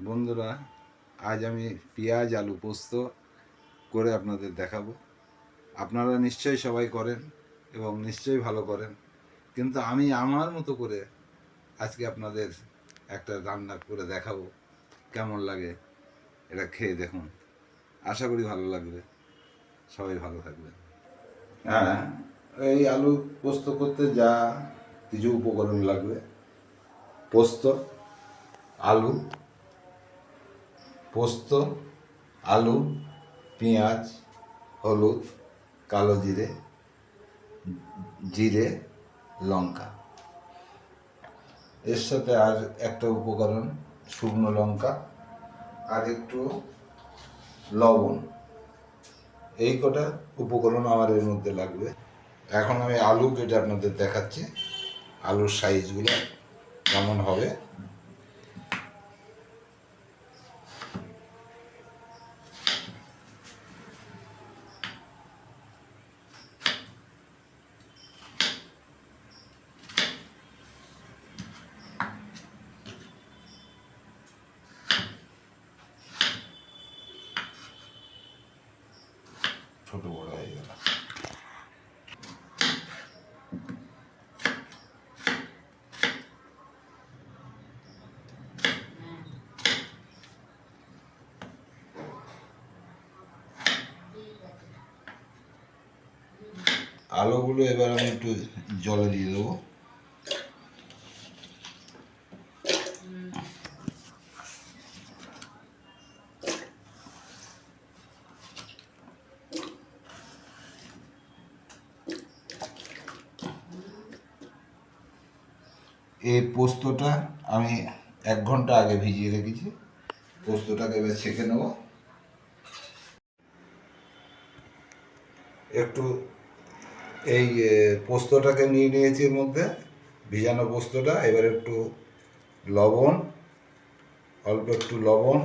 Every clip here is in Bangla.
বন্ধুরা, আজ আমি পেঁয়াজ আলু পোস্ত করে আপনাদের দেখাবো। আপনারা নিশ্চয়ই সবাই করেন এবং নিশ্চয়ই ভালো করেন, কিন্তু আমি আমার মতো করে আজকে আপনাদের একটা রান্না করে দেখাবো। কেমন লাগে এটা খেয়ে দেখুন, আশা করি ভালো লাগবে। সবাই ভালো থাকবেন। হ্যাঁ, এই আলু পোস্ত করতে যা কিছু উপকরণ লাগবে: পোস্ত, আলু, পোস্ত, আলু, পেঁয়াজ, হলুদ, কালো জিরে, জিরে, লঙ্কা। এর সাথে আর একটা উপকরণ শুকনো লঙ্কা আর একটু লবণ। এই কটা উপকরণ আমার এর মধ্যে লাগবে। এখন আমি আলু কেটে আপনাদের দেখাচ্ছি আলুর সাইজগুলো কেমন হবে। ছোট বড় হয়ে গেল। আলুগুলো এবার আমি একটু জলে দিয়ে দেবো। এই পোস্তটা আমি 1 ঘন্টা আগে ভিজিয়ে রেখেছি। পোস্তটাকে এবার ছেঁকে নেব। একটু এই পোস্তটাকে নিয়ে নিয়েছি, এর মধ্যে ভিজানো পোস্তটা। এবার একটু লবণ, অল্প একটু লবণ,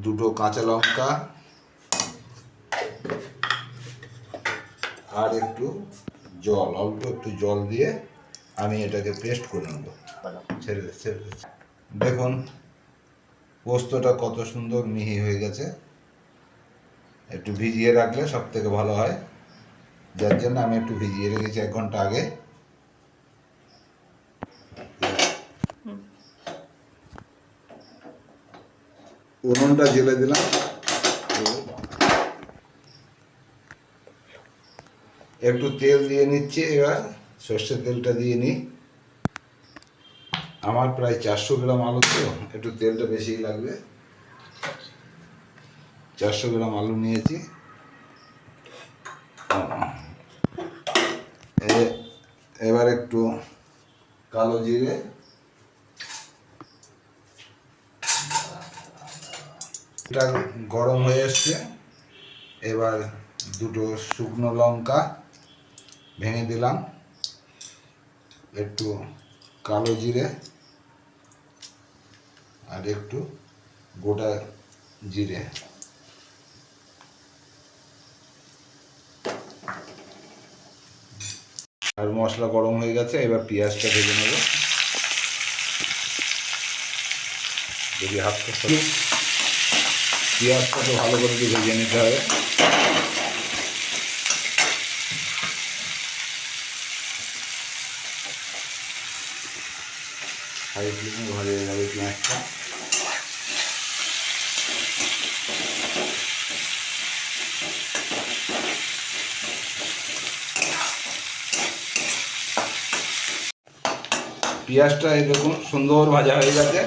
দুটো কাঁচা লঙ্কা আর একটু জল, অল্প একটু জল দিয়ে আমি এটাকে পেস্ট করে নেব। ছেড়ে দেখুন পোস্তটা কত সুন্দর মিহি হয়ে গেছে। একটু ভিজিয়ে রাখলে সব থেকে ভালো হয়, যার জন্য আমি একটু ভিজিয়ে রেখেছি 1 ঘন্টা আগে। উনুনটা জ্বেলে দিলাম। একটু তেল দিয়ে নিচ্ছি। এবার সর্ষের তেলটা দিয়ে নিই। আমার প্রায় 400 গ্রাম আলু, তো একটু তেলটা বেশিই লাগবে। 400 গ্রাম আলু নিয়েছি। এবার একটু কালো জিরে, এটা গরম হয়ে এসছে। এবার দুটো শুকনো লঙ্কা ভেঙে দিলাম, একটু কালো জিরে আর একটু গোটা জিরে। আর মশলা গরম হয়ে গেছে। এবার পেঁয়াজটা ভেজে নেব। যদি হাতটা পেঁয়াজটাকে ভালো করে ভেজে নিতে হবে। হাই ফ্লেমে ভাজা যাবে পেঁয়াজটা। পেঁয়াজটা এই দেখুন সুন্দর ভাজা হয়ে গেছে।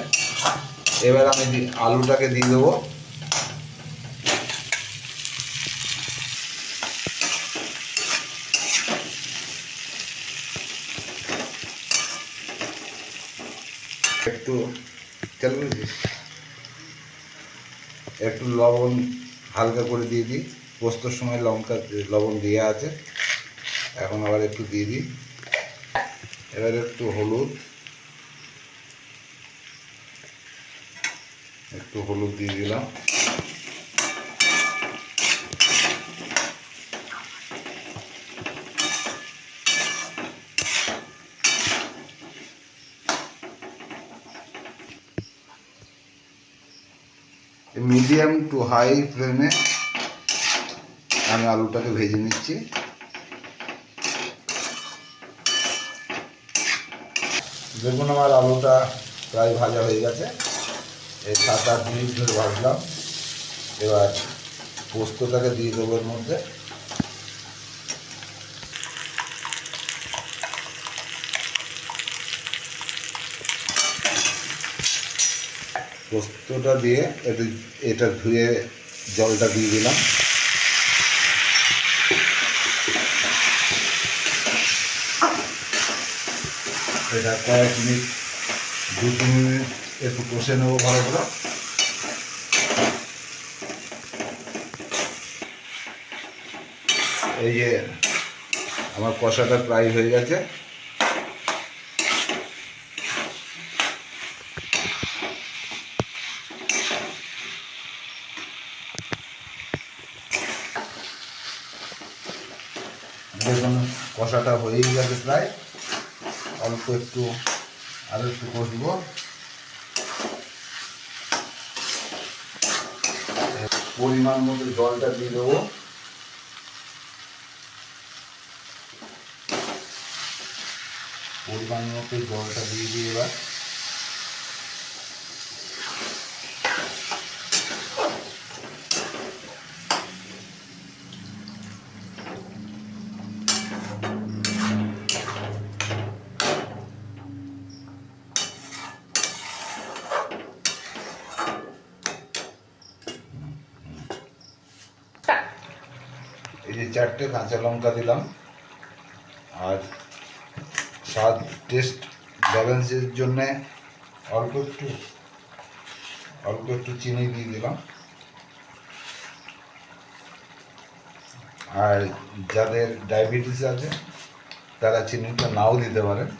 এবার আমি আলুটাকে দিয়ে দেবো। একটু তেল একটু লবণ হালকা করে দিয়ে দিই। পোস্তর সময় লঙ্কা লবণ দেওয়া আছে, এখন আবার একটু দিয়ে দিই। এবার একটু হলুদ, দিয়ে দিলাম। মিডিয়াম টু হাই ফ্লেমে আমি আলুটাকে ভেজে নিচ্ছি। দেখুন আমার আলুটা প্রায় ভাজা হয়ে গেছে। এই 7-8 মিনিট ধরে ভাজলাম। এবার পোস্তটাকে দিয়ে দেবো এর মধ্যে। পোস্তটা দিয়ে এটা ধুয়ে জলটা দিয়ে দিলাম। এটা কয়েক মিনিট 2-3 মিনিট একটু কষে নেবো ভালো করে। এই যে আমার কষাটা প্রায় হয়ে গেছে। দেখুন কষাটা হয়েই গেছে প্রায়। অল্প একটু আরও একটু কষবো। পরিমাণ মতো জলটা দিয়ে দেবো। পরিমাণ মতো জলটা দিয়ে এবার এই যে 4টে কাঁচা লঙ্কা দিলাম। আর স্বাদ টেস্ট ব্যালেন্সের জন্যে অল্প একটু চিনি দিয়ে দিলাম। আর যাদের ডায়াবেটিস আছে তারা চিনিটা নাও দিতে পারেন।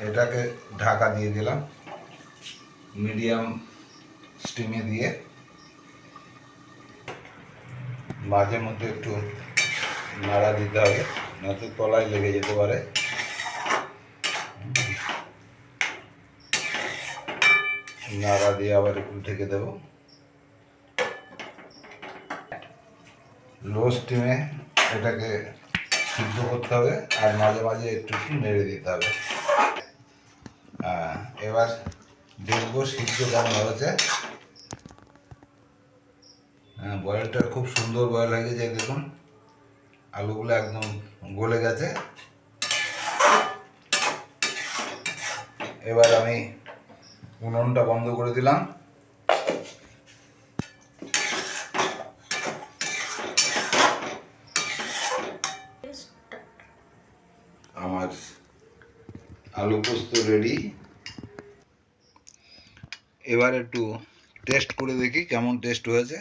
এটাকে ঢাকা দিয়ে দিলাম মিডিয়াম স্টিমে দিয়ে। মাঝে মধ্যে একটু নাড়া দিতে হবে, নয়তো তলায় লেগে যেতে পারে। নাড়া দিয়ে আবার একটু ঢেকে দেব। লো স্টিমে এটাকে সিদ্ধ করতে হবে আর মাঝে মাঝে একটু নেড়ে দিতে হবে। এবার দেখবো সিদ্ধ কেমন হয়েছে। বয়েলটা খুব সুন্দর বয়েল হয়ে গেছে। দেখুন আলুগুলো একদম গলে গেছে। এবার আমি উনুনটা বন্ধ করে দিলাম। আমার আলু পোস্ত রেডি। এবার একটু টেস্ট করে দেখি কেমন টেস্ট হয়েছে।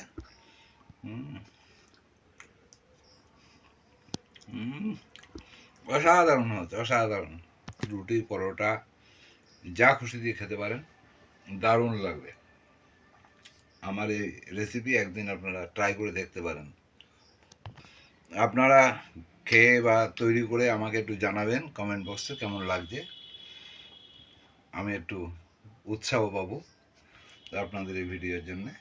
অসাধারণ হচ্ছে, অসাধারণ। রুটি পরোটা যা খুশি দিয়ে খেতে পারেন, দারুণ লাগবে। আমার এই রেসিপি একদিন আপনারা ট্রাই করে দেখতে পারেন। আপনারা খেয়ে বা তৈরি করে আমাকে একটু জানাবেন কমেন্ট বক্সে কেমন লাগছে। আমি একটু উৎসাহ পাবো আপনাদের এই ভিডিওর জন্যে।